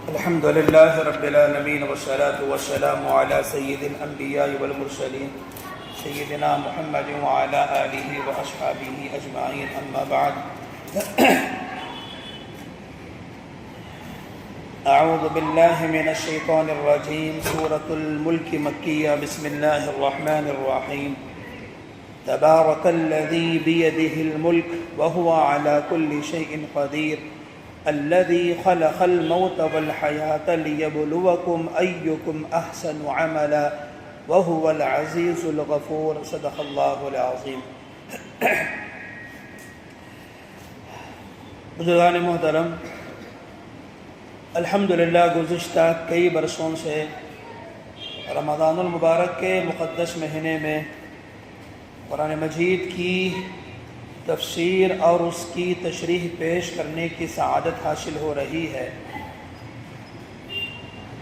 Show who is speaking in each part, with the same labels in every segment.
Speaker 1: الحمد لله رب العالمين والصلاة والسلام على سيد الأنبياء والمرسلين سيدنا محمد وعلى آله وأصحابه أجمعين أما بعد أعوذ بالله من الشيطان الرجيم سورة الملك مكية بسم الله الرحمن الرحيم تبارك الذي بيده الملك وهو على كل شيء قدير الذي خلق الموت والحياة ليبلوكم أيكم أحسن عملا وهو العزيز الغفور صدق الله العظيم. بزرگان محترم، الحمدللہ گزشتہ کئی برسوں سے رمضان المبارک کے مقدس مہینے میں قرآن مجید کی تفسیر اور اس کی تشریح پیش کرنے کی سعادت حاصل ہو رہی ہے۔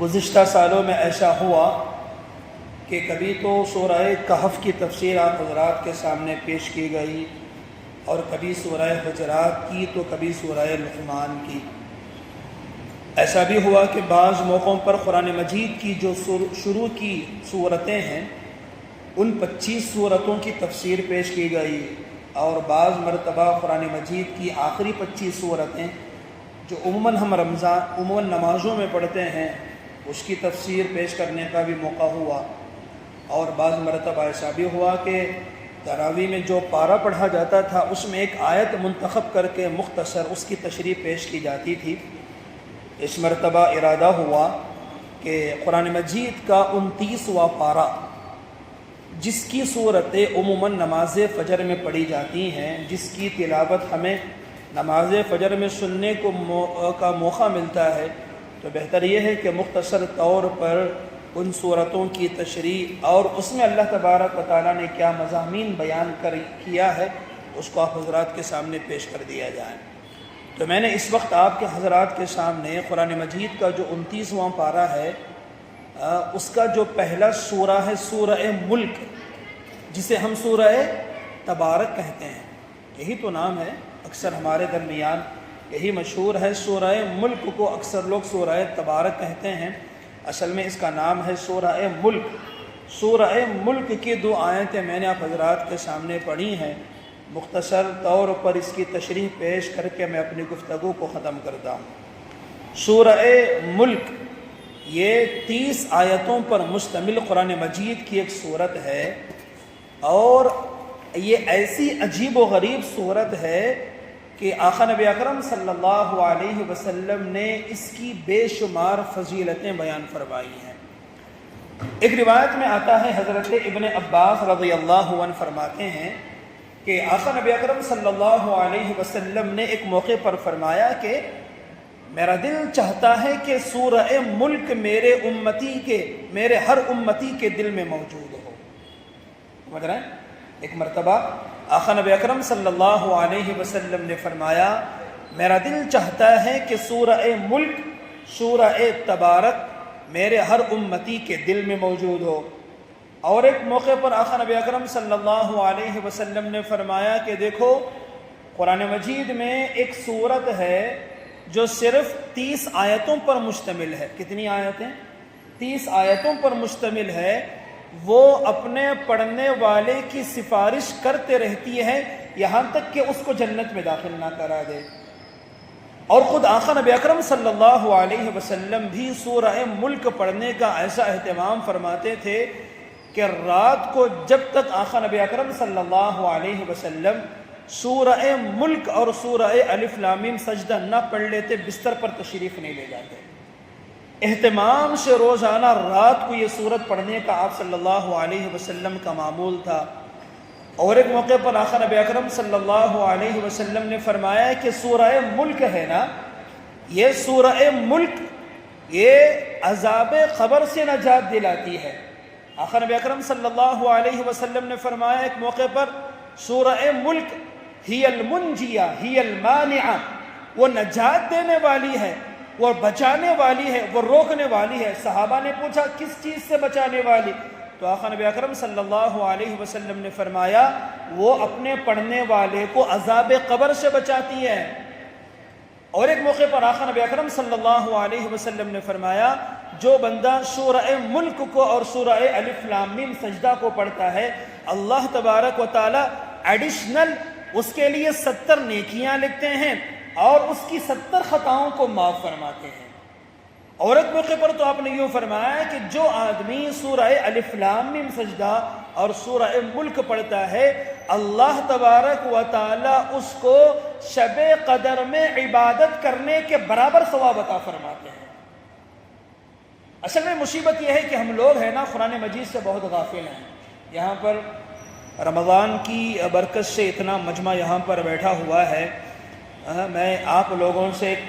Speaker 1: گزشتہ سالوں میں ایسا ہوا کہ کبھی تو سورہ کہف کی تفسیر آپ حضرات کے سامنے پیش کی گئی اور کبھی سورہ حجرات کی تو کبھی سورہ لقمان کی۔ ایسا بھی ہوا کہ بعض موقعوں پر قرآن مجید کی جو شروع کی صورتیں ہیں ان 25 صورتوں کی تفسیر پیش کی گئی، اور بعض مرتبہ قرآن مجید کی آخری 25 صورتیں جو عموماً ہم عموماً نمازوں میں پڑھتے ہیں اس کی تفسیر پیش کرنے کا بھی موقع ہوا، اور بعض مرتبہ ایسا بھی ہوا کہ تراویح میں جو پارہ پڑھا جاتا تھا اس میں ایک آیت منتخب کر کے مختصر اس کی تشریح پیش کی جاتی تھی۔ اس مرتبہ ارادہ ہوا کہ قرآن مجید کا 29واں پارہ جس کی صورتیں عموماً نماز فجر میں پڑھی جاتی ہیں، جس کی تلاوت ہمیں نماز فجر میں سننے کا موقع ملتا ہے، تو بہتر یہ ہے کہ مختصر طور پر ان صورتوں کی تشریح اور اس میں اللہ تبارک و تعالیٰ نے کیا مضامین بیان کیا ہے اس کو آپ حضرات کے سامنے پیش کر دیا جائے۔ تو میں نے اس وقت آپ کے حضرات کے سامنے قرآن مجید کا جو 29واں پارہ ہے اس کا جو پہلا سورہ ہے سورہ ملک، جسے ہم سورہ تبارک کہتے ہیں، یہی تو نام ہے، اکثر ہمارے درمیان یہی مشہور ہے، سورہ ملک کو اکثر لوگ سورہ تبارک کہتے ہیں، اصل میں اس کا نام ہے سورہ ملک۔ سورہ ملک کی 2 آیتیں میں نے آپ حضرات کے سامنے پڑھی ہیں، مختصر طور پر اس کی تشریح پیش کر کے میں اپنی گفتگو کو ختم کرتا ہوں۔ سورہ ملک یہ 30 آیتوں پر مشتمل قرآن مجید کی ایک صورت ہے، اور یہ ایسی عجیب و غریب صورت ہے کہ آقا نبی اکرم صلی اللہ علیہ وسلم نے اس کی بے شمار فضیلتیں بیان فرمائی ہیں۔ ایک روایت میں آتا ہے، حضرت ابن عباس رضی اللہ عنہ فرماتے ہیں کہ آقا نبی اکرم صلی اللہ علیہ وسلم نے ایک موقع پر فرمایا کہ میرا دل چاہتا ہے کہ سورہ ملک میرے ہر امتی کے دل میں موجود ہو۔ سمجھ رہے ہیں؟ ایک مرتبہ آقا نبی اکرم صلی اللہ علیہ وسلم نے فرمایا میرا دل چاہتا ہے کہ سورہ ملک، سورہ تبارک میرے ہر امتی کے دل میں موجود ہو۔ اور ایک موقع پر آقا نبی اکرم صلی اللہ علیہ وسلم نے فرمایا کہ دیکھو قرآن مجید میں ایک سورت ہے جو صرف 30 آیتوں پر مشتمل ہے۔ کتنی آیتیں؟ 30 آیتوں پر مشتمل ہے، وہ اپنے پڑھنے والے کی سفارش کرتے رہتی ہے یہاں تک کہ اس کو جنت میں داخل نہ کرا دے۔ اور خود آقا نبی اکرم صلی اللہ علیہ وسلم بھی سورہ ملک پڑھنے کا ایسا اہتمام فرماتے تھے کہ رات کو جب تک آقا نبی اکرم صلی اللہ علیہ وسلم سورہ ملک اور سورہ الف لام میم سجدہ نہ پڑھ لیتے بستر پر تشریف نہیں لے جاتے۔ اہتمام سے روزانہ رات کو یہ سورت پڑھنے کا آپ صلی اللہ علیہ وسلم کا معمول تھا۔ اور ایک موقع پر آقا نبی اکرم صلی اللہ علیہ وسلم نے فرمایا کہ سورہ ملک ہے نا، یہ سورہ ملک یہ عذاب قبر سے نجات دلاتی ہے۔ آقا نبی اکرم صلی اللہ علیہ وسلم نے فرمایا ایک موقع پر سورہ ملک ہی المنجیہ ہی المانعہ، وہ نجات دینے والی ہے، وہ بچانے والی ہے، وہ روکنے والی ہے۔ صحابہ نے پوچھا کس چیز سے بچانے والی؟ تو آقا نبی اکرم صلی اللہ علیہ وسلم نے فرمایا وہ اپنے پڑھنے والے کو عذاب قبر سے بچاتی ہے۔ اور ایک موقع پر آقا نبی اکرم صلی اللہ علیہ وسلم نے فرمایا جو بندہ سورہ ملک کو اور سورہ الف لام میم سجدہ کو پڑھتا ہے اللہ تبارک و تعالی ایڈیشنل اس کے لیے 70 نیکیاں لکھتے ہیں اور اس کی 70 خطاؤں کو معاف فرماتے ہیں۔ اور ایک موقع پر تو آپ نے یوں فرمایا کہ جو آدمی سورہ الف لام میم سجدہ اور سورہ ملک پڑھتا ہے اللہ تبارک و تعالی اس کو شب قدر میں عبادت کرنے کے برابر ثواب عطا فرماتے ہیں۔ اصل میں مصیبت یہ ہے کہ ہم لوگ ہیں نا قرآن مجید سے بہت غافل ہیں۔ یہاں پر رمضان کی برکت سے اتنا مجمع یہاں پر بیٹھا ہوا ہے، میں آپ لوگوں سے ایک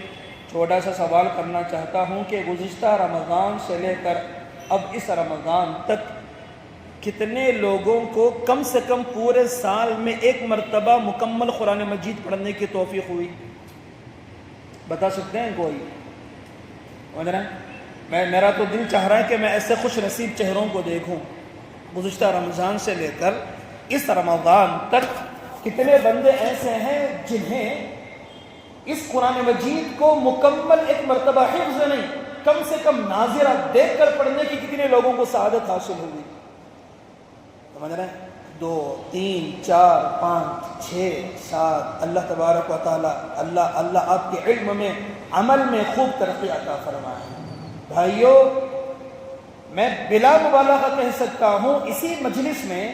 Speaker 1: چھوٹا سا سوال کرنا چاہتا ہوں کہ گزشتہ رمضان سے لے کر اب اس رمضان تک کتنے لوگوں کو کم سے کم پورے سال میں ایک مرتبہ مکمل قرآن مجید پڑھنے کی توفیق ہوئی؟ بتا سکتے ہیں کوئی؟ میرا تو دل چاہ رہا ہے کہ میں ایسے خوش نصیب چہروں کو دیکھوں۔ گزشتہ رمضان سے لے کر اس رمضان تک کتنے بندے ایسے ہیں جنہیں اس قرآن مجید کو مکمل ایک مرتبہ حفظ نہیں کم سے کم ناظرہ دیکھ کر پڑھنے کی کتنے لوگوں کو سعادت حاصل ہوئی؟ سمجھ رہے ہیں؟ 2 3 4 5 6 7 اللہ تبارک و تعالی اللہ آپ کے علم میں عمل میں خوب ترقی عطا فرمائے۔ بھائیو میں بلا مبالغہ کہہ سکتا ہوں اسی مجلس میں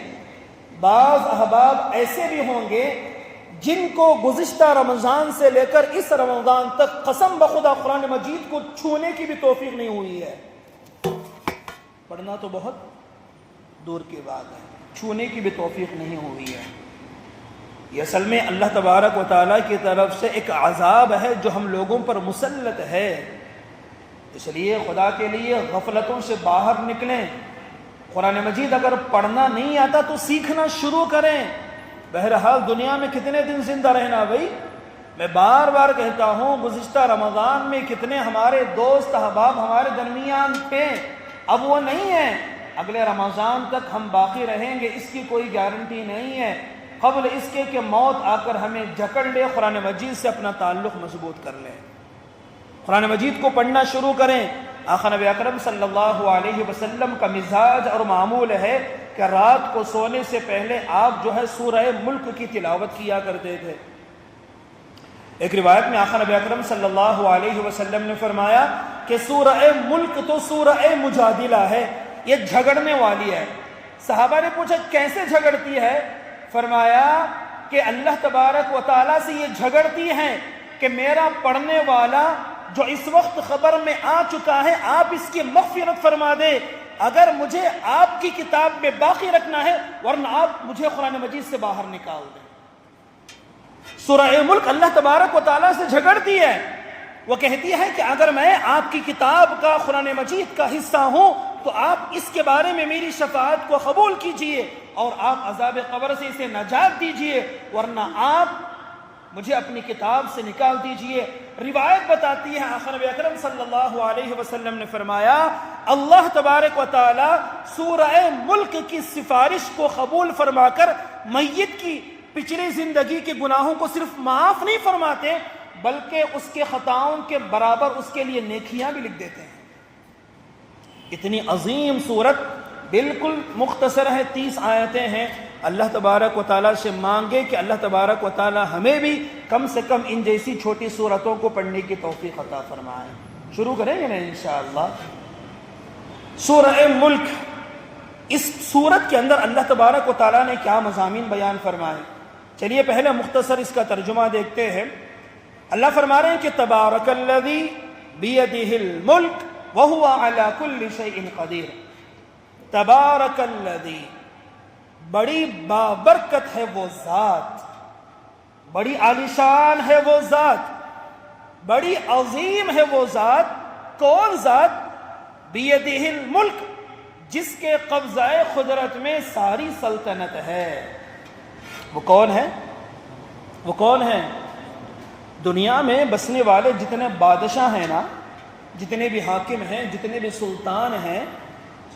Speaker 1: بعض احباب ایسے بھی ہوں گے جن کو گزشتہ رمضان سے لے کر اس رمضان تک قسم بخدا قرآن مجید کو چھونے کی بھی توفیق نہیں ہوئی ہے۔ پڑھنا تو بہت دور کی بات ہے، چھونے کی بھی توفیق نہیں ہوئی ہے۔ یہ اصل میں اللہ تبارک و تعالیٰ کی طرف سے ایک عذاب ہے جو ہم لوگوں پر مسلط ہے۔ اس لیے خدا کے لیے غفلتوں سے باہر نکلیں۔ قرآن مجید اگر پڑھنا نہیں آتا تو سیکھنا شروع کریں۔ بہرحال دنیا میں کتنے دن زندہ رہنا بھائی؟ میں بار بار کہتا ہوں گزشتہ رمضان میں کتنے ہمارے دوست احباب ہمارے درمیان تھے، اب وہ نہیں ہیں۔ اگلے رمضان تک ہم باقی رہیں گے اس کی کوئی گارنٹی نہیں ہے۔ قبل اس کے کہ موت آ کر ہمیں جکڑ لے قرآن مجید سے اپنا تعلق مضبوط کر لیں، قرآن مجید کو پڑھنا شروع کریں۔ آقا نبی اکرم صلی اللہ علیہ وسلم کا مزاج اور معمول ہے کہ رات کو سونے سے پہلے آپ جو ہے سورہ ملک کی تلاوت کیا کرتے تھے۔ ایک روایت میں آقا نبی اکرم صلی اللہ علیہ وسلم نے فرمایا کہ سورہ ملک تو سورہ مجادلہ ہے، یہ جھگڑنے والی ہے۔ صحابہ نے پوچھا کیسے جھگڑتی ہے؟ فرمایا کہ اللہ تبارک و تعالیٰ سے یہ جھگڑتی ہے کہ میرا پڑھنے والا جو اس وقت خبر میں آ چکا ہے آپ اس کی مغفرت فرما دے، اگر مجھے آپ کی کتاب میں باقی رکھنا ہے ورنہ آپ مجھے قرآن مجید سے باہر نکال دیں۔ سورہ ملک اللہ تبارک و تعالیٰ سے جھگڑتی ہے، وہ کہتی ہے کہ اگر میں آپ کی کتاب کا قرآن مجید کا حصہ ہوں تو آپ اس کے بارے میں میری شفاعت کو قبول کیجئے اور آپ عذاب قبر سے اسے نجات دیجئے ورنہ آپ مجھے اپنی کتاب سے نکال دیجئے۔ روایت بتاتی ہے آقا نبی اکرم صلی اللہ علیہ وسلم نے فرمایا اللہ تبارک و تعالی سورہ ملک کی سفارش کو قبول فرما کر میت کی پچھلی زندگی کے گناہوں کو صرف معاف نہیں فرماتے بلکہ اس کے خطاؤں کے برابر اس کے لیے نیکیاں بھی لکھ دیتے ہیں۔ اتنی عظیم صورت، بالکل مختصر ہے، 30 آیتیں ہیں۔ اللہ تبارک و تعالیٰ سے مانگے کہ اللہ تبارک و تعالیٰ ہمیں بھی کم سے کم ان جیسی چھوٹی صورتوں کو پڑھنے کی توفیق عطا فرمائے۔ شروع کریں گے نا انشاءاللہ سورہ ملک۔ اس سورت کے اندر اللہ تبارک و تعالیٰ نے کیا مضامین بیان فرمائے؟ چلیے پہلے مختصر اس کا ترجمہ دیکھتے ہیں۔ اللہ فرما رہے ہیں کہ تبارک الذی بیدہ الملک وہو علی کل شیء قدیر۔ تبارک الذی، بڑی بابرکت ہے وہ ذات، بڑی عالیشان ہے وہ ذات، بڑی عظیم ہے وہ ذات۔ کون ذات؟ بیدہ الملک، جس کے قبضہ قدرت میں ساری سلطنت ہے۔ وہ کون ہے؟ وہ کون ہے؟ دنیا میں بسنے والے جتنے بادشاہ ہیں نا، جتنے بھی حاکم ہیں، جتنے بھی سلطان ہیں،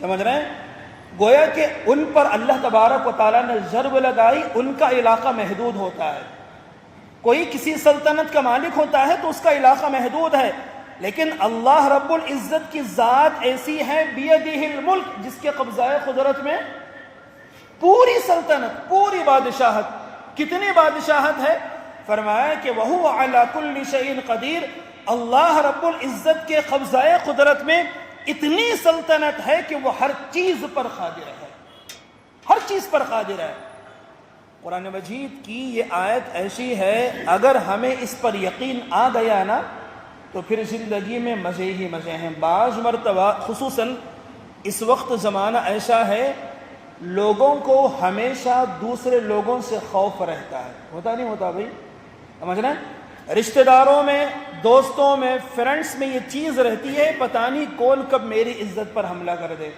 Speaker 1: سمجھ رہے ہیں، گویا کہ ان پر اللہ تبارک و تعالیٰ نے ضرب لگائی، ان کا علاقہ محدود ہوتا ہے۔ کوئی کسی سلطنت کا مالک ہوتا ہے تو اس کا علاقہ محدود ہے، لیکن اللہ رب العزت کی ذات ایسی ہے بیدہ الملک، جس کے قبضہ قدرت میں پوری سلطنت، پوری بادشاہت۔ کتنی بادشاہت ہے؟ فرمایا کہ وَهُوَ عَلَى كُلِّ شَيْءٍ قَدِيرٌ، اللہ رب العزت کے قبضہ قدرت میں اتنی سلطنت ہے کہ وہ ہر چیز پر قادر ہے، ہر چیز پر قادر ہے۔ قرآن مجید کی یہ آیت ایسی ہے، اگر ہمیں اس پر یقین آ گیا نا تو پھر زندگی میں مزے ہی مزے ہیں۔ بعض مرتبہ خصوصاً اس وقت زمانہ ایسا ہے، لوگوں کو ہمیشہ دوسرے لوگوں سے خوف رہتا ہے، ہوتا نہیں ہوتا بھائی؟ سمجھ رہے ہیں؟ رشتہ داروں میں، دوستوں میں، فرینڈس میں یہ چیز رہتی ہے، پتہ نہیں کون کب میری عزت پر حملہ کر دے،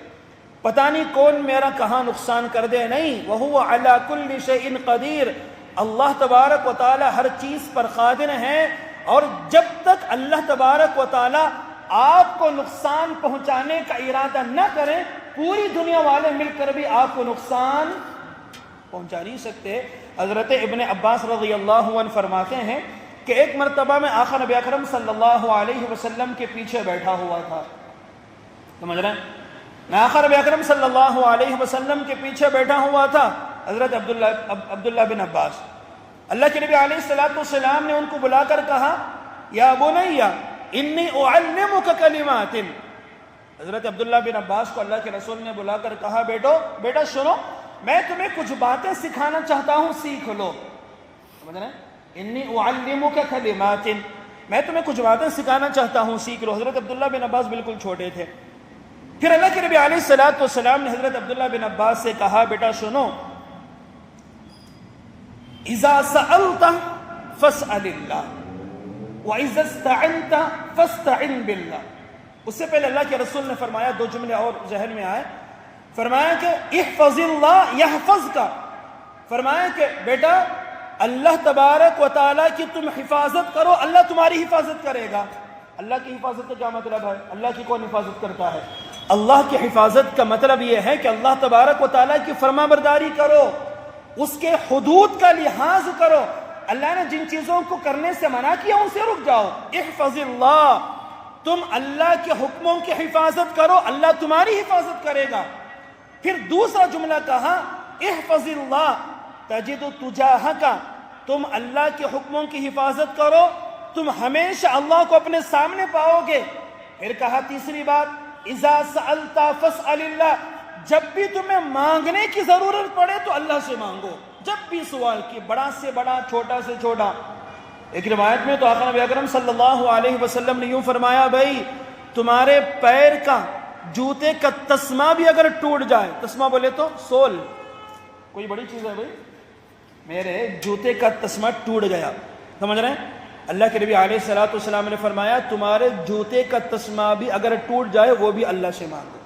Speaker 1: پتہ نہیں کون میرا کہاں نقصان کر دے۔ نہیں، وَهُوَ عَلَى كُلِّ شَيْءٍ قَدِيرٌ، اللہ تبارک و تعالی ہر چیز پر قادر ہے، اور جب تک اللہ تبارک و تعالی آپ کو نقصان پہنچانے کا ارادہ نہ کریں، پوری دنیا والے مل کر بھی آپ کو نقصان پہنچا نہیں سکتے۔ حضرت ابن عباس رضی اللہ عنہ فرماتے ہیں کہ ایک مرتبہ میں آقا نبی اکرم صلی اللہ علیہ وسلم کے پیچھے بیٹھا ہوا تھا، سمجھ رہے ہیں؟ میں آقا نبی اکرم صلی اللہ علیہ وسلم کے پیچھے بیٹھا ہوا تھا، حضرت عبداللہ بن عباس۔ اللہ کے نبی علیہ السلام نے ان کو بلا کر کہا، یا بنی انی اعلمک کلمات۔ حضرت عبداللہ بن عباس کو اللہ کے رسول نے بلا کر کہا، بیٹا سنو، میں تمہیں کچھ باتیں سکھانا چاہتا ہوں، سیکھ لو۔ سمجھ رہے ہیں؟ انی اعلمک کلمات، میں تمہیں کچھ باتیں سکھانا چاہتا ہوں، سیکھ لو۔ حضرت عبداللہ بن عباس بالکل چھوٹے تھے۔ پھر اللہ کے نبی علیہ السلام نے حضرت عبداللہ بن عباس سے کہا، بیٹا سنو، اذا سألت فاسأل اللہ وَإِذَا اسْتَعِنْتَ فَاسْتَعِنْ بِاللَّهِ۔ اس سے پہلے اللہ کے رسول نے فرمایا، دو جملے اور ذہن میں آئے، فرمایا کہ احفظ اللہ یحفظک، فرمایا کہ بیٹا اللہ تبارک و تعالیٰ کی تم حفاظت کرو، اللہ تمہاری حفاظت کرے گا۔ اللہ کی حفاظت کا کیا مطلب ہے؟ اللہ کی کون حفاظت کرتا ہے؟ اللہ کی حفاظت کا مطلب یہ ہے کہ اللہ تبارک و تعالیٰ کی فرما برداری کرو، اس کے حدود کا لحاظ کرو، اللہ نے جن چیزوں کو کرنے سے منع کیا ان سے رک جاؤ۔ احفظ اللہ، تم اللہ کے حکموں کی حفاظت کرو، اللہ تمہاری حفاظت کرے گا۔ پھر دوسرا جملہ کہا، احفظ اللہ تجد تجاہک، تم اللہ کے حکموں کی حفاظت کرو، تم ہمیشہ اللہ کو اپنے سامنے پاؤ گے۔ پھر کہا تیسری بات، اذا سألت فاسأل اللہ، جب بھی تمہیں مانگنے کی ضرورت پڑے تو اللہ سے مانگو، جب بھی سوال کی، بڑا سے بڑا، چھوٹا سے چھوٹا۔ ایک روایت میں تو آقا نبی اکرم صلی اللہ علیہ وسلم نے یوں فرمایا، بھائی تمہارے پیر کا، جوتے کا تسمہ بھی اگر ٹوٹ جائے، تسمہ بولے تو سول، کوئی بڑی چیز ہے بھائی، میرے جوتے کا تسمہ ٹوٹ گیا، سمجھ رہے ہیں؟ اللہ کے نبی علیہ السلام نے فرمایا، تمہارے جوتے کا تسمہ بھی اگر ٹوٹ جائے وہ بھی اللہ سے مانگو،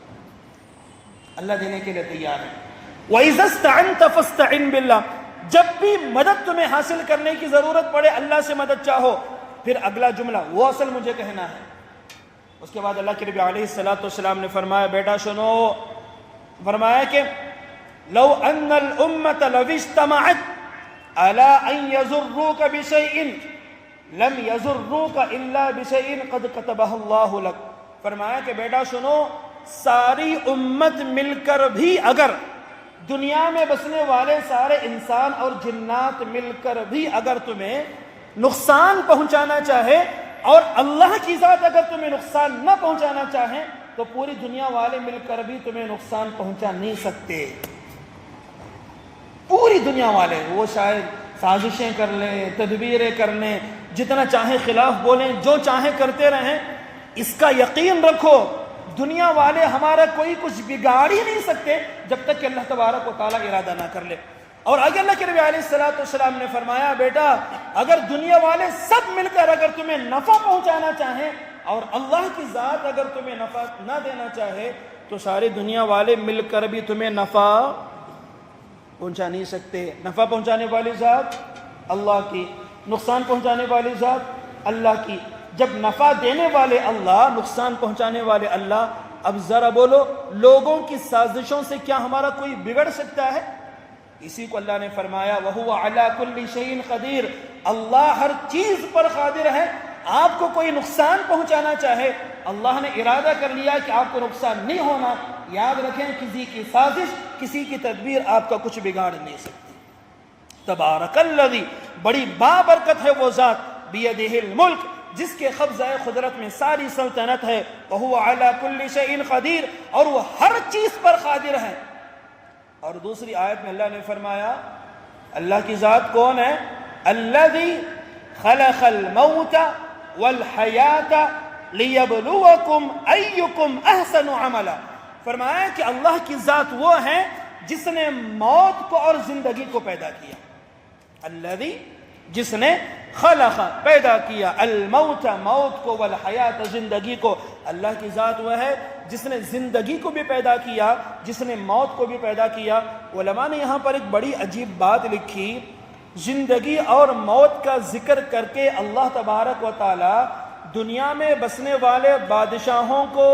Speaker 1: اللہ دینے کے لیے تیار ہے۔ وَإِذَا اسْتَعِنْتَ فَاسْتَعِنْ بِاللَّهِ، جب بھی مدد تمہیں حاصل کرنے کی ضرورت پڑے اللہ سے مدد چاہو۔ پھر اگلا جملہ، وہ اصل مجھے کہنا ہے۔ اس کے بعد اللہ کے نبی علیہ السلام نے فرمایا، بیٹا سنو، فرمایا کہ لو ان الامت لو اجتمعت على ان يضروك بشيء لم يضروك الا بشيء قد كتبه الله لك۔ فرمایا کہ بیٹا سنو، ساری امت مل کر بھی اگر، دنیا میں بسنے والے سارے انسان اور جنات مل کر بھی اگر تمہیں نقصان پہنچانا چاہے، اور اللہ کی ذات اگر تمہیں نقصان نہ پہنچانا چاہیں، تو پوری دنیا والے مل کر بھی تمہیں نقصان پہنچا نہیں سکتے۔ پوری دنیا والے، وہ شاید سازشیں کر لیں، تدبیریں کر لیں، جتنا چاہیں خلاف بولیں، جو چاہیں کرتے رہیں، اس کا یقین رکھو دنیا والے ہمارا کوئی کچھ بگاڑ ہی نہیں سکتے جب تک کہ اللہ تبارک و تعالیٰ ارادہ نہ کر لے۔ اور آگے اللہ کے نبی علیہ السلام نے فرمایا، بیٹا اگر دنیا والے سب مل کر اگر تمہیں نفع پہنچانا چاہیں، اور اللہ کی ذات اگر تمہیں نفع نہ دینا چاہے، تو ساری دنیا والے مل کر بھی تمہیں نفع پہنچا نہیں سکتے۔ نفع پہنچانے والی ذات اللہ کی، نقصان پہنچانے والی ذات اللہ کی۔ جب نفع دینے والے اللہ، نقصان پہنچانے والے اللہ، اب ذرا بولو، لوگوں کی سازشوں سے کیا ہمارا کوئی بگڑ سکتا ہے؟ اسی کو اللہ نے فرمایا وَهُوَ عَلَى كُلِّ شَيْءٍ قَدِيرٌ، اللہ ہر چیز پر قادر ہے۔ آپ کو کوئی نقصان پہنچانا چاہے، اللہ نے ارادہ کر لیا کہ آپ کو نقصان نہیں ہونا، یاد رکھیں کسی کی سازش، کسی کی تدبیر آپ کا کچھ بگاڑ نہیں سکتی۔ تبارک الذی، بڑی بابرکت ہے وہ ذات، بیدہ الملک، جس کے قبضہ قدرت میں ساری سلطنت ہے، وَهُوَ عَلَى كُلِّ شَيْءٍ قَدِيرٌ، اور وہ ہر چیز پر قادر ہے۔ اور دوسری آیت میں اللہ نے فرمایا اللہ کی ذات کون ہے؟ الذی خلق الموت والحیات لیبلوکم ایکم احسن عملا، فرمایا کہ اللہ کی ذات وہ ہے جس نے موت کو اور زندگی کو پیدا کیا۔ الذی، جس نے خلق، پیدا کیا، الموت، موت کو، والحیات، زندگی کو۔ اللہ کی ذات وہ ہے جس نے زندگی کو بھی پیدا کیا، جس نے موت کو بھی پیدا کیا۔ علماء نے یہاں پر ایک بڑی عجیب بات لکھی، زندگی اور موت کا ذکر کر کے اللہ تبارک و تعالی دنیا میں بسنے والے بادشاہوں کو،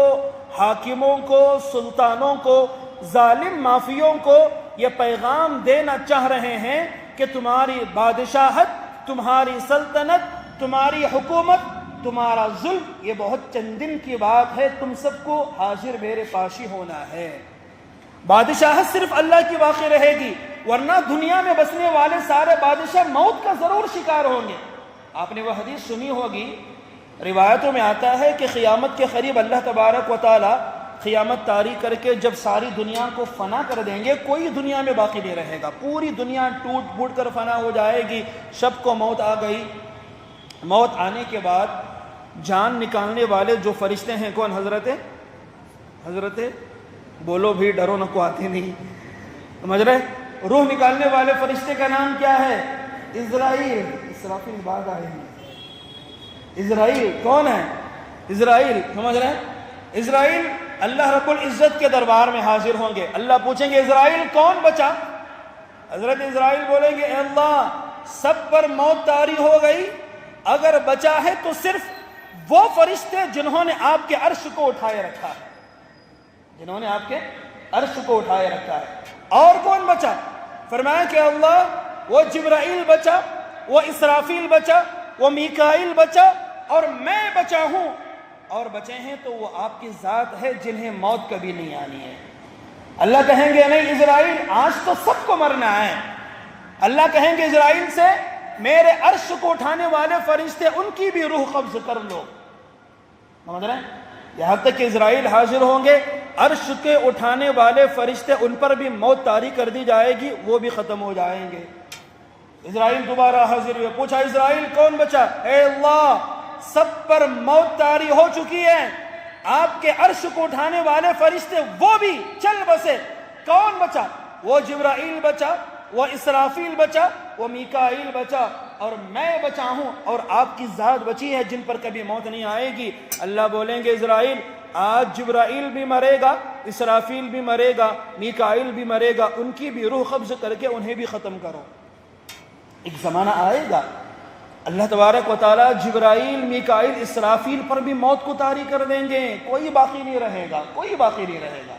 Speaker 1: حاکموں کو، سلطانوں کو، ظالم مافیوں کو یہ پیغام دینا چاہ رہے ہیں کہ تمہاری بادشاہت، تمہاری سلطنت، تمہاری حکومت، تمہارا ظلم، یہ بہت چند دن کی بات ہے، تم سب کو حاضر میرے پاشی ہونا ہے۔ بادشاہت صرف اللہ کی باقی رہے گی، ورنہ دنیا میں بسنے والے سارے بادشاہ موت کا ضرور شکار ہوں گے۔ آپ نے وہ حدیث سنی ہوگی، روایتوں میں آتا ہے کہ قیامت کے قریب اللہ تبارک و تعالی قیامت طاری کر کے جب ساری دنیا کو فنا کر دیں گے، کوئی دنیا میں باقی نہیں رہے گا، پوری دنیا ٹوٹ پھوٹ کر فنا ہو جائے گی۔ سب کو موت آ گئی۔ موت آنے کے بعد جان نکالنے والے جو فرشتے ہیں کون؟ حضرت بولو بھی، ڈرو نہ کو آتے نہیں، سمجھ رہے؟ روح نکالنے والے فرشتے کا نام کیا ہے؟ اسرافیل۔ اسرافیل بعد آئے ہیں۔ اسرائیل کون ہے؟ اسرائیل، سمجھ رہے ہیں؟ اسرائیل اللہ رب العزت کے دربار میں حاضر ہوں گے۔ اللہ پوچھیں گے اسرائیل کون بچا؟ حضرت اسرائیل بولیں گے اے اللہ، سب پر موت طاری ہو گئی، اگر بچا ہے تو صرف وہ فرشتے جنہوں نے آپ کے عرش کو اٹھائے رکھا ہے، جنہوں نے آپ کے عرش کو اٹھائے رکھا ہے۔ اور کون بچا؟ فرمایا کہ اللہ وہ جبرائیل بچا، وہ اسرافیل بچا، وہ میکائیل بچا، اور میں بچا ہوں۔ اور بچے ہیں تو وہ آپ کی ذات ہے جنہیں موت کبھی نہیں آنی ہے۔ اللہ کہیں گے نہیں اسرائیل، آج تو سب کو مرنا ہے۔ اللہ کہیں گے اسرائیل سے میرے عرش کو اٹھانے والے فرشتے ان کی بھی روح قبض کر لو، سمجھ رہے ہیں؟ یہاں تک کہ اسرائیل حاضر ہوں گے، عرش کے اٹھانے والے فرشتے ان پر بھی موت طاری کر دی جائے گی، وہ بھی ختم ہو جائیں گے۔ اسرائیل دوبارہ حاضر ہوئے، پوچھا اسرائیل کون بچا؟ اے اللہ، سب پر موت طاری ہو چکی ہے، آپ کے عرش کو اٹھانے والے فرشتے وہ بھی چل بسے، کون بچا؟ وہ جبرائیل بچا، وہ اسرافیل بچا، وہ میکائیل بچا، اور میں بچا ہوں، اور آپ کی ذات بچی ہے جن پر کبھی موت نہیں آئے گی۔ اللہ بولیں گے اسرائیل، آج جبرائیل بھی مرے گا، اسرافیل بھی مرے گا، میکائیل بھی مرے گا، ان کی بھی روح قبض کر کے انہیں بھی ختم کرو۔ ایک زمانہ آئے گا اللہ تبارک و تعالیٰ جبرائیل، میکائیل، اسرافیل پر بھی موت کو طاری کر دیں گے، کوئی باقی نہیں رہے گا، کوئی باقی نہیں رہے گا۔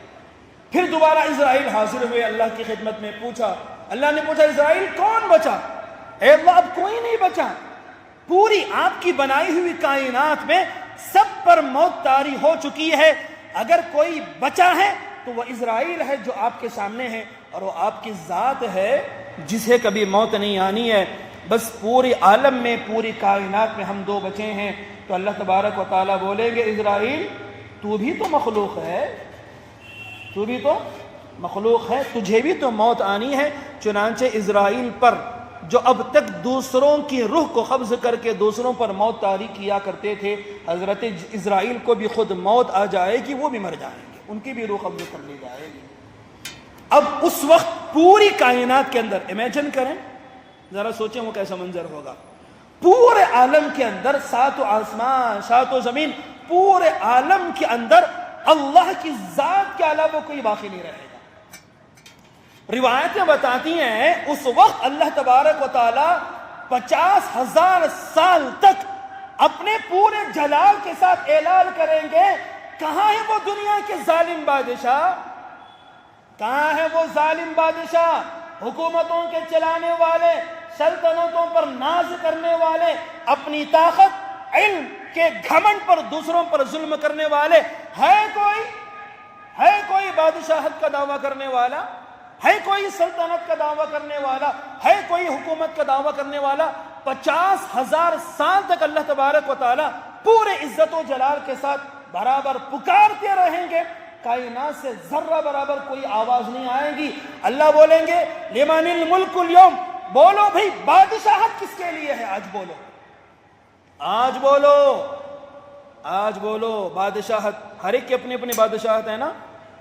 Speaker 1: پھر دوبارہ اسرائیل حاضر ہوئے اللہ کی خدمت میں، پوچھا، اللہ نے پوچھا اسرائیل کون بچا؟ اے اللہ، اب کوئی نہیں بچا، پوری آپ کی بنائی ہوئی کائنات میں سب پر موت طاری ہو چکی ہے، اگر کوئی بچا ہے تو وہ اسرائیل ہے جو آپ کے سامنے ہے، اور وہ آپ کی ذات ہے جسے کبھی موت نہیں آنی ہے۔ بس پوری عالم میں، پوری کائنات میں ہم دو بچے ہیں، تو اللہ تبارک و تعالیٰ بولیں گے اسرائیل تو بھی تو مخلوق ہے، تو بھی تو مخلوق ہے، تجھے بھی تو موت آنی ہے۔ چنانچہ اسرائیل پر جو اب تک دوسروں کی روح کو قبض کر کے دوسروں پر موت طاری کیا کرتے تھے، حضرت اسرائیل کو بھی خود موت آ جائے گی، وہ بھی مر جائیں گے، ان کی بھی روح قبض کر لی جائے گی۔ اب اس وقت پوری کائنات کے اندر امیجن کریں، ذرا سوچیں وہ کیسا منظر ہوگا، پورے عالم کے اندر، ساتوں آسمان، ساتوں زمین، پورے عالم کے اندر اللہ کی ذات کے علاوہ کوئی باقی نہیں رہے گا۔ روایتیں بتاتی ہیں اس وقت اللہ تبارک و تعالی 50,000 سال تک اپنے پورے جلال کے ساتھ اعلان کریں گے، کہاں ہے وہ دنیا کے ظالم بادشاہ، کہاں ہے وہ ظالم بادشاہ حکومتوں کے چلانے والے، سلطنتوں پر ناز کرنے والے، اپنی طاقت علم کے گھمنڈ پر دوسروں پر ظلم کرنے والے، ہے کوئی بادشاہت کا دعویٰ کرنے والا، ہے کوئی سلطنت کا دعویٰ کرنے والا، ہے کوئی حکومت کا دعویٰ کرنے والا؟ 50,000 سال تک اللہ تبارک و تعالی پورے عزت و جلال کے ساتھ برابر پکارتے رہیں گے، کائنات سے ذرہ برابر کوئی آواز نہیں آئے گی۔ اللہ بولیں گے لمن الملک اليوم، بولو بھئی بادشاہت کس کے لیے ہے؟ آج بولو، آج بولو، آج بولو۔ بادشاہت ہر ایک کی اپنی اپنی بادشاہت ہے نا،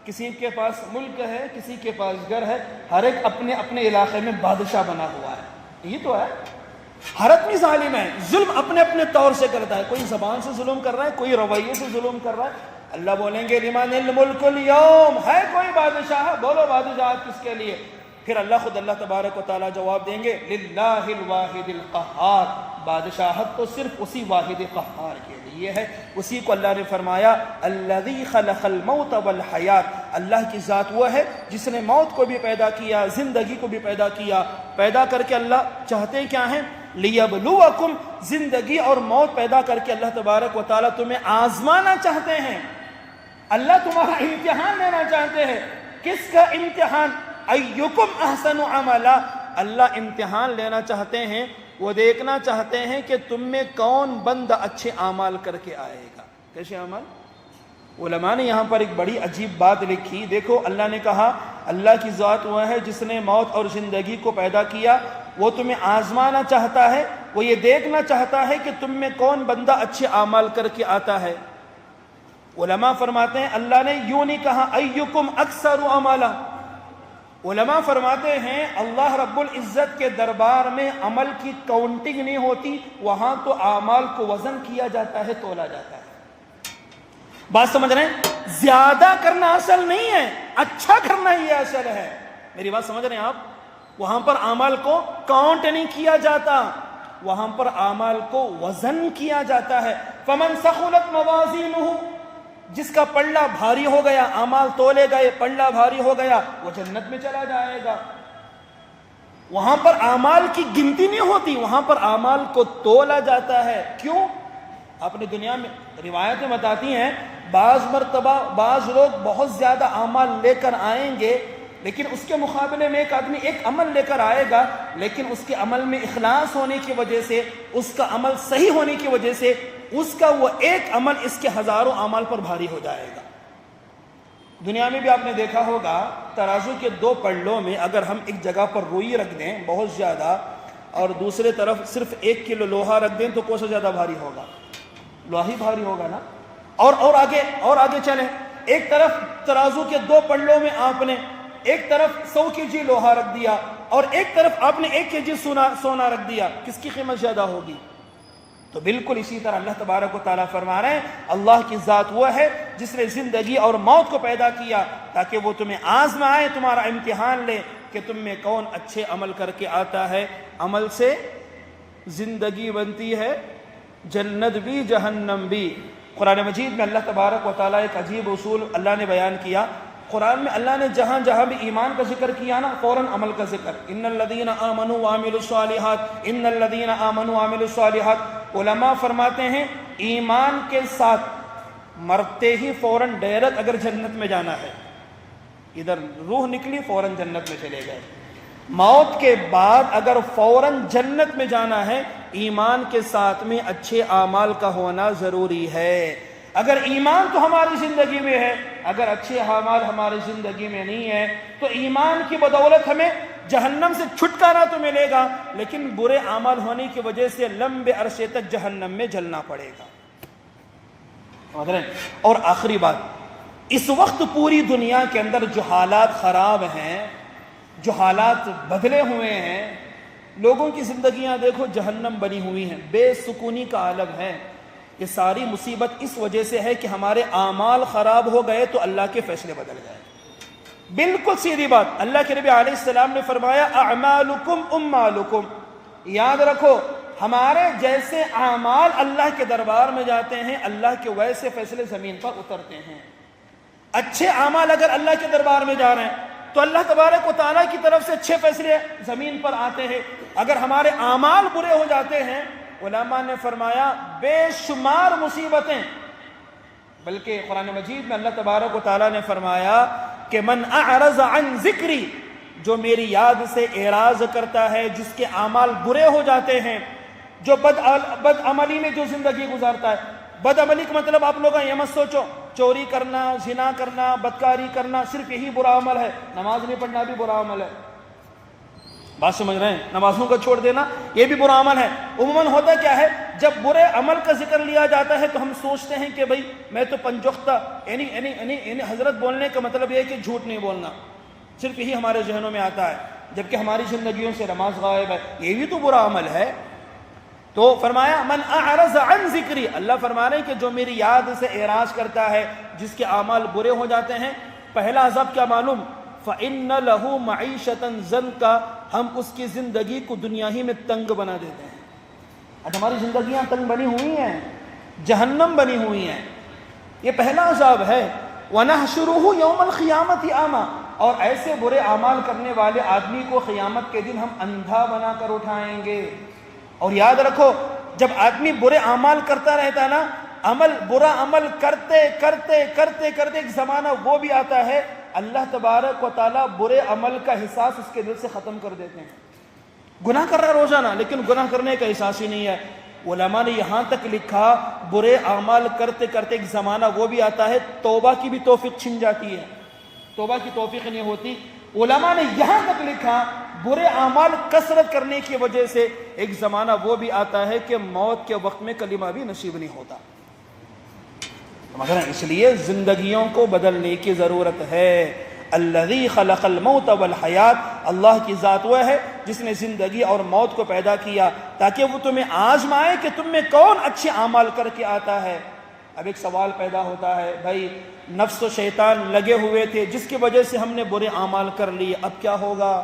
Speaker 1: کسی کے پاس ملک ہے، کسی کے پاس گھر ہے، ہر ایک اپنے اپنے علاقے میں بادشاہ بنا ہوا ہے، یہ تو ہے۔ ہر آدمی ظالم ہے، ظلم اپنے اپنے طور سے کرتا ہے، کوئی زبان سے ظلم کر رہا ہے، کوئی رویے سے ظلم کر رہا ہے۔ اللہ بولیں گے لمن الملک اليوم، ہے کوئی بادشاہ؟ بولو بادشاہت کس کے لیے؟ پھر اللہ تبارک و تعالیٰ جواب دیں گے للہ الواحد القہار، بادشاہت تو صرف اسی واحد قہار کے لیے ہے۔ اسی کو اللہ نے فرمایا الذی خلق الموت والحیات، اللہ کی ذات وہ ہے جس نے موت کو بھی پیدا کیا، زندگی کو بھی پیدا کیا۔ پیدا کر کے اللہ چاہتے کیا ہیں؟ لیبلوکم، زندگی اور موت پیدا کر کے اللہ تبارک و تعالیٰ تمہیں آزمانا چاہتے ہیں، اللہ تمہارا امتحان لینا چاہتے ہیں۔ کس کا امتحان؟ ایکم احسن عملا، اللہ امتحان لینا چاہتے ہیں، وہ دیکھنا چاہتے ہیں کہ تم میں کون بندہ اچھے اعمال کر کے آئے گا۔ کیسے عمل؟ علماء نے یہاں پر ایک بڑی عجیب بات لکھی، دیکھو اللہ نے کہا اللہ کی ذات وہ ہے جس نے موت اور زندگی کو پیدا کیا، وہ تمہیں آزمانا چاہتا ہے، وہ یہ دیکھنا چاہتا ہے کہ تم میں کون بندہ اچھے اعمال کر کے آتا ہے۔ علماء فرماتے ہیں اللہ نے یوں نہیں کہا ایکم اکثر عملا، علماء فرماتے ہیں اللہ رب العزت کے دربار میں عمل کی کاؤنٹنگ نہیں ہوتی، وہاں تو اعمال کو وزن کیا جاتا ہے، تولا جاتا ہے۔ بات سمجھ رہے ہیں؟ زیادہ کرنا اصل نہیں ہے، اچھا کرنا ہی اصل ہے۔ میری بات سمجھ رہے ہیں آپ؟ وہاں پر اعمال کو کاؤنٹ نہیں کیا جاتا، وہاں پر اعمال کو وزن کیا جاتا ہے۔ فمن ثقلت موازینہ، جس کا پلڑا بھاری ہو گیا، اعمال تولے گئے، پلڑا بھاری ہو گیا، وہ جنت میں چلا جائے گا۔ وہاں پر اعمال کی گنتی نہیں ہوتی، وہاں پر اعمال کو تولا جاتا ہے۔ کیوں؟ اپنی دنیا میں روایتیں بتاتی ہیں بعض مرتبہ بعض لوگ بہت زیادہ اعمال لے کر آئیں گے، لیکن اس کے مقابلے میں ایک آدمی ایک عمل لے کر آئے گا، لیکن اس کے عمل میں اخلاص ہونے کی وجہ سے، اس کا عمل صحیح ہونے کی وجہ سے، اس کا وہ ایک عمل اس کے ہزاروں اعمال پر بھاری ہو جائے گا۔ دنیا میں بھی آپ نے دیکھا ہوگا ترازو کے دو پلڑوں میں اگر ہم ایک جگہ پر روئی رکھ دیں بہت زیادہ، اور دوسرے طرف صرف 1 کلو لوہا رکھ دیں تو کون سا زیادہ بھاری ہوگا؟ لوہا ہی بھاری ہوگا نا۔ اور آگے چلیں، ایک طرف ترازو کے دو پلڑوں میں آپ نے ایک طرف 100 kg لوہا رکھ دیا اور ایک طرف آپ نے 1 kg سونا رکھ دیا، کس کی قیمت زیادہ ہوگی؟ تو بالکل اسی طرح اللہ تبارک و تعالیٰ فرما رہے ہیں اللہ کی ذات وہ ہے جس نے زندگی اور موت کو پیدا کیا تاکہ وہ تمہیں آزمائے، تمہارا امتحان لے کہ تم میں کون اچھے عمل کر کے آتا ہے۔ عمل سے زندگی بنتی ہے، جنت بھی جہنم بھی۔ قرآن مجید میں اللہ تبارک و تعالیٰ ایک عجیب اصول اللہ نے بیان کیا۔ قرآن میں اللہ نے جہاں جہاں بھی ایمان کا ذکر کیا نا، فوراً عمل کا ذکر، ان الذین آمنوا وعملوا الصالحات، ان الذین آمنوا وعملوا الصالحات۔ علماء فرماتے ہیں ایمان کے ساتھ مرتے ہی فوراً ڈائریکٹ اگر جنت میں جانا ہے، ادھر روح نکلی فوراً جنت میں چلے گئے۔ موت کے بعد اگر فوراً جنت میں جانا ہے، ایمان کے ساتھ میں اچھے اعمال کا ہونا ضروری ہے۔ اگر ایمان تو ہماری زندگی میں ہے، اگر اچھے اعمال ہماری زندگی میں نہیں ہے تو ایمان کی بدولت ہمیں جہنم سے چھٹکارا تو ملے گا، لیکن برے اعمال ہونے کی وجہ سے لمبے عرصے تک جہنم میں جلنا پڑے گا۔ اور آخری بات، اس وقت پوری دنیا کے اندر جو حالات خراب ہیں، جو حالات بدلے ہوئے ہیں، لوگوں کی زندگیاں دیکھو جہنم بنی ہوئی ہیں، بے سکونی کا عالم ہے۔ یہ ساری مصیبت اس وجہ سے ہے کہ ہمارے اعمال خراب ہو گئے تو اللہ کے فیصلے بدل گئے۔ بالکل سیدھی بات، اللہ کے نبی علیہ السلام نے فرمایا اعمالکم امالکم، یاد رکھو ہمارے جیسے اعمال اللہ کے دربار میں جاتے ہیں، اللہ کے ویسے فیصلے زمین پر اترتے ہیں۔ اچھے اعمال اگر اللہ کے دربار میں جا رہے ہیں تو اللہ تبارک و تعالیٰ کی طرف سے اچھے فیصلے زمین پر آتے ہیں۔ اگر ہمارے اعمال برے ہو جاتے ہیں، علماء نے فرمایا بے شمار مصیبتیں، بلکہ قرآن مجید میں اللہ تبارک و تعالیٰ نے فرمایا کہ من اعرض عن ذکری، جو میری یاد سے اعراض کرتا ہے، جس کے اعمال برے ہو جاتے ہیں، جو بد عملی میں جو زندگی گزارتا ہے۔ بد عملی کا مطلب آپ لوگ یہ مت سوچو چوری کرنا، زنا کرنا، بدکاری کرنا صرف یہی برا عمل ہے، نماز نہیں پڑھنا بھی برا عمل ہے، بات سمجھ رہے ہیں؟ نمازوں کو چھوڑ دینا یہ بھی برا عمل ہے۔ عموماً ہوتا کیا ہے، جب برے عمل کا ذکر لیا جاتا ہے تو ہم سوچتے ہیں کہ بھئی میں تو پنجوختہ، یعنی حضرت بولنے کا مطلب یہ ہے کہ جھوٹ نہیں بولنا، صرف یہی ہمارے ذہنوں میں آتا ہے، جبکہ ہماری زندگیوں سے نماز غائب ہے، یہ بھی تو برا عمل ہے۔ تو فرمایا من اعرض عن ذکری، اللہ فرما رہے ہیں کہ جو میری یاد سے اعراض کرتا ہے، جس کے اعمال برے ہو جاتے ہیں، پہلا عذاب کیا معلوم؟ فَإِنَّ لَهُ مَعِيشَةً ضَنْكَ، ہم اس کی زندگی کو دنیا ہی میں تنگ بنا دیتے ہیں۔ آج ہماری زندگیاں تنگ بنی ہوئی ہیں، جہنم بنی ہوئی ہیں، یہ پہلا عذاب ہے۔ وَنَحْشُرُهُ يَوْمَ الْقِيَامَةِ أَعْمَىٰ، اور ایسے برے اعمال کرنے والے آدمی کو قیامت کے دن ہم اندھا بنا کر اٹھائیں گے۔ اور یاد رکھو، جب آدمی برے اعمال کرتا رہتا نا، برا عمل کرتے کرتے کرتے کرتے ایک زمانہ وہ بھی آتا ہے اللہ تبارک و تعالیٰ برے عمل کا احساس اس کے دل سے ختم کر دیتے ہیں۔ گناہ کر رہا روزانہ لیکن گناہ کرنے کا احساس ہی نہیں ہے۔ علماء نے یہاں تک لکھا برے اعمال کرتے کرتے ایک زمانہ وہ بھی آتا ہے توبہ کی بھی توفیق چھن جاتی ہے، توبہ کی توفیق نہیں ہوتی۔ علماء نے یہاں تک لکھا برے اعمال کثرت کرنے کی وجہ سے ایک زمانہ وہ بھی آتا ہے کہ موت کے وقت میں کلمہ بھی نصیب نہیں ہوتا۔ مگر اس لیے زندگیوں کو بدلنے کی ضرورت ہے۔ الذی خلق الموت والحیات، اللہ کی ذات وہ ہے جس نے زندگی اور موت کو پیدا کیا تاکہ وہ تمہیں آزمائے کہ تم میں کون اچھے اعمال کر کے آتا ہے۔ اب ایک سوال پیدا ہوتا ہے، بھائی نفس و شیطان لگے ہوئے تھے جس کی وجہ سے ہم نے برے اعمال کر لیے، اب کیا ہوگا؟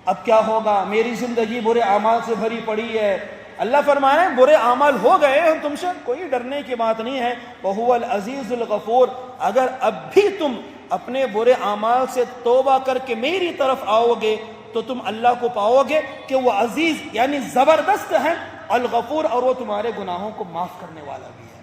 Speaker 1: اب کیا ہوگا؟ میری زندگی برے اعمال سے بھری پڑی ہے۔ اللہ فرمایا ہے برے اعمال ہو گئے ہیں تم سے، کوئی ڈرنے کی بات نہیں ہے۔ وَهُوَ الْعَزِيزُ الْغَفُورُ، اگر اب بھی تم اپنے برے اعمال سے توبہ کر کے میری طرف آؤ گے تو تم اللہ کو پاؤ گے کہ وہ عزیز یعنی زبردست ہے، الغفور، اور وہ تمہارے گناہوں کو معاف کرنے والا بھی ہے۔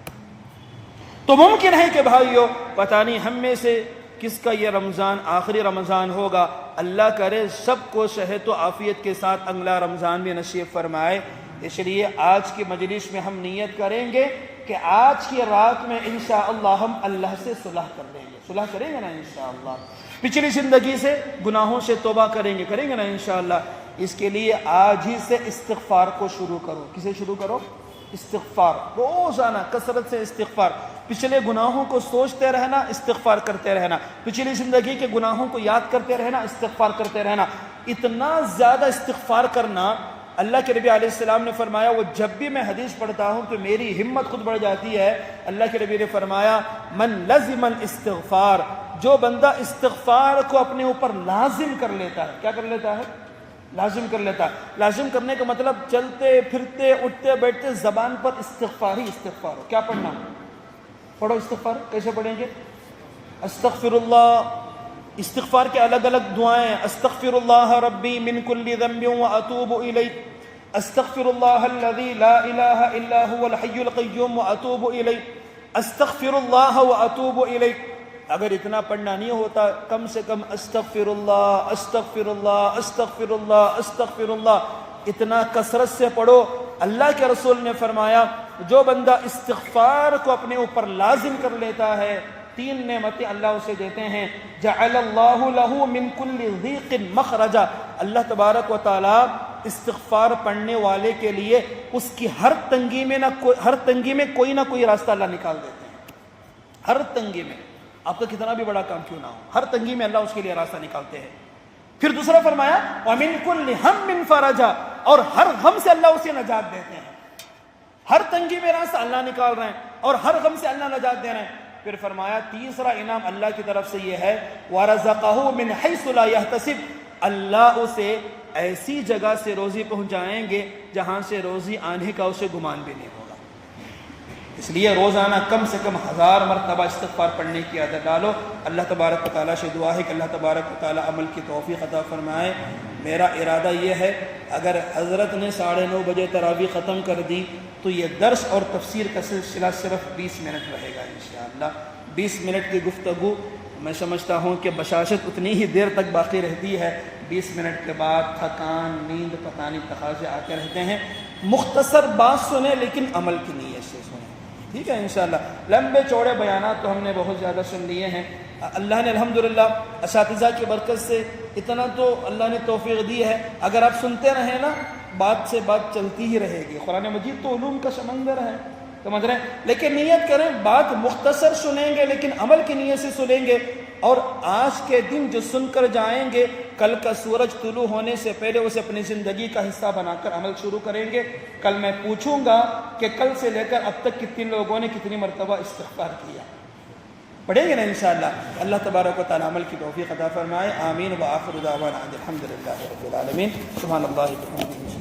Speaker 1: تو ممکن ہے کہ بھائیو پتہ نہیں ہم میں سے کس کا یہ رمضان آخری رمضان ہوگا، اللہ کرے سب کو صحت و عافیت کے ساتھ اگلا رمضان بھی نصیب فرمائے۔ اس لیے آج کی مجلس میں ہم نیت کریں گے کہ آج کی رات میں انشاءاللہ ہم اللہ سے صلح کر لیں گے، صلح کریں گے نا انشاءاللہ، پچھلی زندگی سے گناہوں سے توبہ کریں گے نا انشاءاللہ۔ اس کے لیے آج ہی سے استغفار کو شروع کرو۔ کسے شروع کرو؟ استغفار، روزانہ کثرت سے استغفار، پچھلے گناہوں کو سوچتے رہنا، استغفار کرتے رہنا، پچھلی زندگی کے گناہوں کو یاد کرتے رہنا، استغفار کرتے رہنا۔ اتنا زیادہ استغفار کرنا، اللہ کے نبی علیہ السلام نے فرمایا، وہ جب بھی میں حدیث پڑھتا ہوں تو میری ہمت خود بڑھ جاتی ہے۔ اللہ کے نبی نے فرمایا من لزم الاستغفار، جو بندہ استغفار کو اپنے اوپر لازم کر لیتا ہے، کیا کر لیتا ہے؟ لازم کر لیتا ہے۔ لازم کرنے کا مطلب چلتے پھرتے اٹھتے بیٹھتے زبان پر استغفار ہی استغفار ہو۔ کیا پڑھنا؟ پڑھو استغفار، کیسے پڑھیں گے؟ استغفر اللہ، استغفار کے الگ الگ دعائیں ہیں۔ استغفر اللہ ربی من کل ذنب واتوب الیہ، استغفر اللہ الذی لا الہ الا هو الحی القیوم واتوب الیہ، استغفر اللہ واتوب الیہ۔ اگر اتنا پڑھنا نہیں ہوتا، کم سے کم استغفر اللہ استغفر اللہ استغفر اللہ استغفر اللہ اتنا کثرت سے پڑھو۔ اللہ کے رسول نے فرمایا جو بندہ استغفار کو اپنے اوپر لازم کر لیتا ہے، 3 نعمتیں اللہ اسے دیتے ہیں۔ جعل اللہ لہ من کل ضیق مخرجا، اللہ تبارک و تعالی استغفار پڑھنے والے کے لیے اس کی ہر تنگی میں کوئی نہ کوئی راستہ اللہ نکال دیتے ہیں۔ ہر تنگی میں، آپ کا کتنا بھی بڑا کام کیوں نہ ہو، ہر تنگی میں اللہ اس کے لیے راستہ نکالتے ہیں۔ پھر دوسرا فرمایا وَمِن كُلِّ هَمٍّ فَرَجًا، اور ہر غم سے اللہ اسے نجات دیتے ہیں۔ ہر تنگی میں راستہ اللہ نکال رہے ہیں اور ہر غم سے اللہ نجات دے رہے ہیں۔ پھر فرمایا تیسرا انعام اللہ کی طرف سے یہ ہے وَرَزَقَهُ مِنْ حَيْثُ لَا يَحْتَسِبُ، اللہ اسے ایسی جگہ سے روزی پہنچائیں گے جہاں سے روزی آنے کا اسے گمان بھی نہیں ہوگا۔ اس لیے روزانہ کم سے کم 1000 مرتبہ استغفار پڑھنے کی عادت ڈالو. اللہ تبارک و تعالیٰ سے دعا ہے کہ اللہ تبارک و تعالیٰ عمل کی توفیق عطا فرمائے. میرا ارادہ یہ ہے اگر حضرت نے 9:30 بجے تراویح ختم کر دی تو یہ درس اور تفسیر کا سلسلہ صرف 20 منٹ رہے گا انشاءاللہ. 20 منٹ کی گفتگو میں سمجھتا ہوں کہ بشاشت اتنی ہی دیر تک باقی رہتی ہے. 20 منٹ کے بعد تھکان، نیند، پتہ نہیں تقاضے آتے رہتے ہیں. مختصر بات سنیں لیکن عمل کی نیت سے سنیں. ٹھیک ہے انشاءاللہ. لمبے چوڑے بیانات تو ہم نے بہت زیادہ سن لیے ہیں. اللہ نے الحمدللہ اساتذہ کی برکت سے اتنا تو اللہ نے توفیق دی ہے. اگر آپ سنتے رہیں نا بات سے بات چلتی ہی رہے گی. قرآن مجید تو علوم کا سمندر ہے، سمجھ رہے ہیں. لیکن نیت کریں بات مختصر سنیں گے لیکن عمل کی نیت سے سنیں گے. اور آج کے دن جو سن کر جائیں گے کل کا سورج طلوع ہونے سے پہلے اسے اپنی زندگی کا حصہ بنا کر عمل شروع کریں گے. کل میں پوچھوں گا کہ کل سے لے کر اب تک کتنے لوگوں نے کتنی مرتبہ استغفار کیا. پڑھیں گے نا انشاءاللہ. اللہ تبارک و تعالی عمل کی توفیق عطا فرمائے. آمین. وآخر دعوانا الحمدللہ رب العالمین. سبحان اللہ.